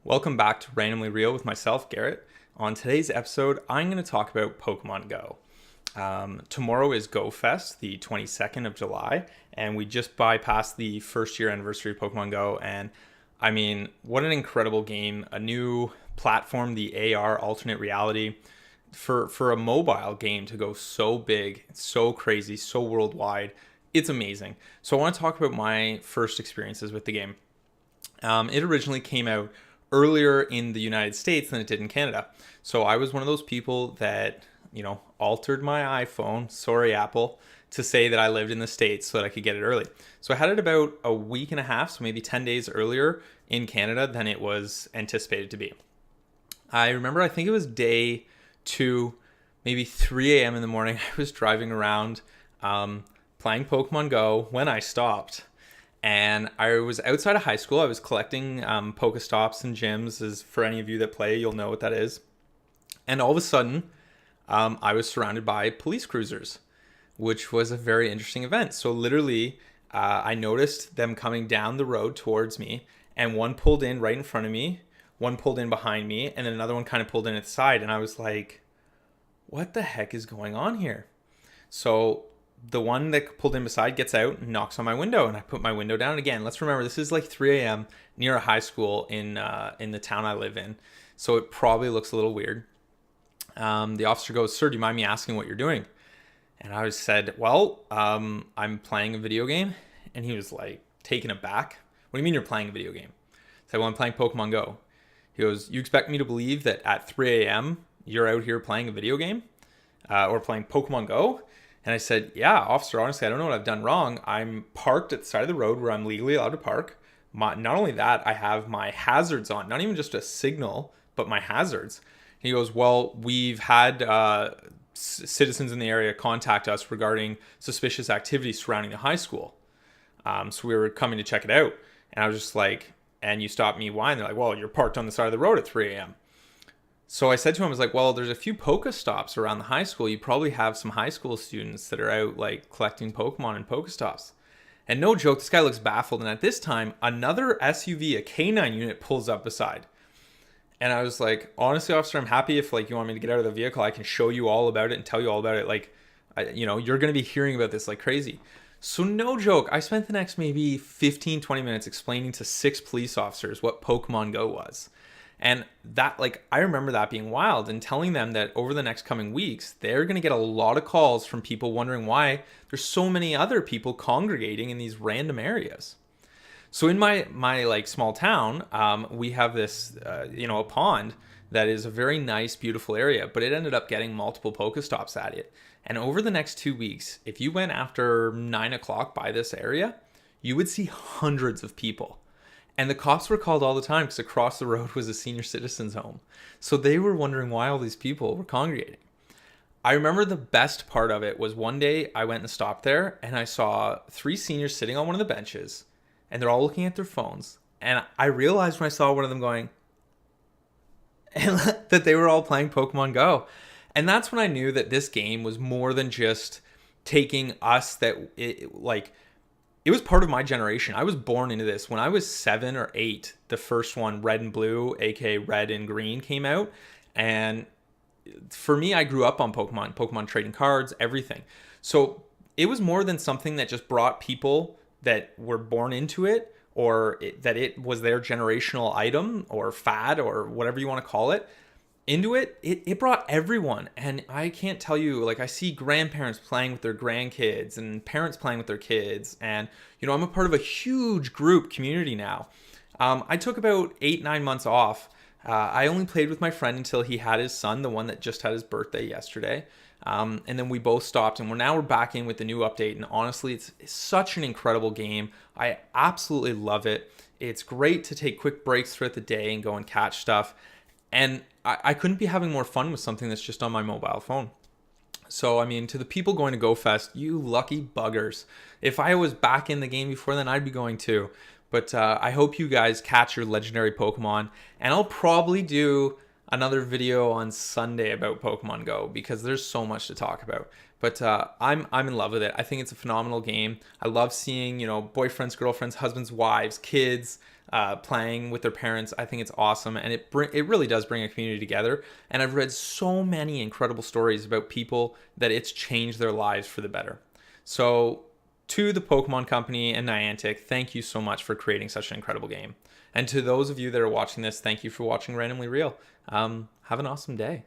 Welcome back to Randomly Real with myself, Garrett. On today's episode, I'm going to talk about Pokemon Go. Tomorrow is Go Fest, the 22nd of July, and we just bypassed the first year anniversary of Pokemon Go. And I mean, what an incredible game! A new platform, the AR alternate reality, for a mobile game to go so big, so crazy, so worldwide. It's amazing. So I want to talk about my first experiences with the game. It originally came out earlier in the United States than it did in Canada. So I was one of those people that, altered my iPhone, sorry Apple, to say that I lived in the States so that I could get it early. So I had it about a week and a half, so maybe 10 days earlier in Canada than it was anticipated to be. I remember, I think it was day 2, maybe 3 a.m. in the morning. I was driving around playing Pokemon Go when I stopped. And I was outside of high school. I was collecting Pokestops and gyms. As for any of you that play, you'll know what that is. And all of a sudden, I was surrounded by police cruisers, which was a very interesting event. So literally, I noticed them coming down the road towards me, and one pulled in right in front of me, one pulled in behind me, and then another one kind of pulled in at the side. And I was like, what the heck is going on here? So the one that pulled in beside gets out and knocks on my window, and I put my window down. And again, let's remember, this is like 3 a.m. near a high school in the town I live in. So it probably looks a little weird. The officer goes, "Sir, do you mind me asking what you're doing?" And I said, "Well, I'm playing a video game." And he was like taken aback. "What do you mean you're playing a video game?" I said, "Well, I'm playing Pokemon Go." He goes, "You expect me to believe that at 3 a.m. you're out here playing a video game or playing Pokemon Go?" And I said, "Yeah, officer, honestly, I don't know what I've done wrong. I'm parked at the side of the road where I'm legally allowed to park. Not only that, I have my hazards on, not even just a signal, but my hazards." And he goes, "Well, we've had citizens in the area contact us regarding suspicious activity surrounding the high school. So we were coming to check it out." And I was just like, "And you stopped me? Why?" And they're like, "Well, you're parked on the side of the road at 3 a.m. So I said to him, I was like, "Well, there's a few Pokestops around the high school. You probably have some high school students that are out like collecting Pokemon and Pokestops." And no joke, this guy looks baffled. And at this time, another SUV, a K9 unit, pulls up beside. And I was like, "Honestly, officer, I'm happy if you want me to get out of the vehicle. I can show you all about it and tell you all about it. You're going to be hearing about this like crazy." So no joke, I spent the next maybe 15, 20 minutes explaining to 6 police officers what Pokemon Go was. And that, I remember that being wild, and telling them that over the next coming weeks, they're going to get a lot of calls from people wondering why there's so many other people congregating in these random areas. So in my small town, we have this, a pond that is a very nice, beautiful area, but it ended up getting multiple Pokestops at it. And over the next 2 weeks, if you went after 9 o'clock by this area, you would see hundreds of people. And the cops were called all the time because across the road was a senior citizen's home. So they were wondering why all these people were congregating. I remember the best part of it was one day I went and stopped there, and I saw 3 seniors sitting on one of the benches, and they're all looking at their phones. And I realized when I saw one of them going, and that they were all playing Pokemon Go. And that's when I knew that this game was more than just taking us, it was part of my generation. I was born into this. When I was 7 or 8, the first one, Red and Blue, aka Red and Green, came out. And for me, I grew up on Pokemon trading cards, everything. So it was more than something that just brought people that were born into it, or that it was their generational item or fad or whatever you want to call it. Into it, it brought everyone. And I can't tell you, I see grandparents playing with their grandkids and parents playing with their kids. And, I'm a part of a huge group community now. I took about 8-9 months off. I only played with my friend until he had his son, the one that just had his birthday yesterday. And then we both stopped, and we're back in with the new update. And honestly, it's such an incredible game. I absolutely love it. It's great to take quick breaks throughout the day and go and catch stuff. And I couldn't be having more fun with something that's just on my mobile phone. So, I mean, to the people going to Go Fest, you lucky buggers. If I was back in the game before then, I'd be going too. But I hope you guys catch your legendary Pokemon. And I'll probably do another video on Sunday about Pokemon Go because there's so much to talk about. But I'm in love with it. I think it's a phenomenal game. I love seeing, boyfriends, girlfriends, husbands, wives, kids, playing with their parents. I think it's awesome, and it really does bring a community together. And I've read so many incredible stories about people that it's changed their lives for the better. So to the Pokemon Company and Niantic, thank you so much for creating such an incredible game. And to those of you that are watching this, thank you for watching Randomly Real. Have an awesome day.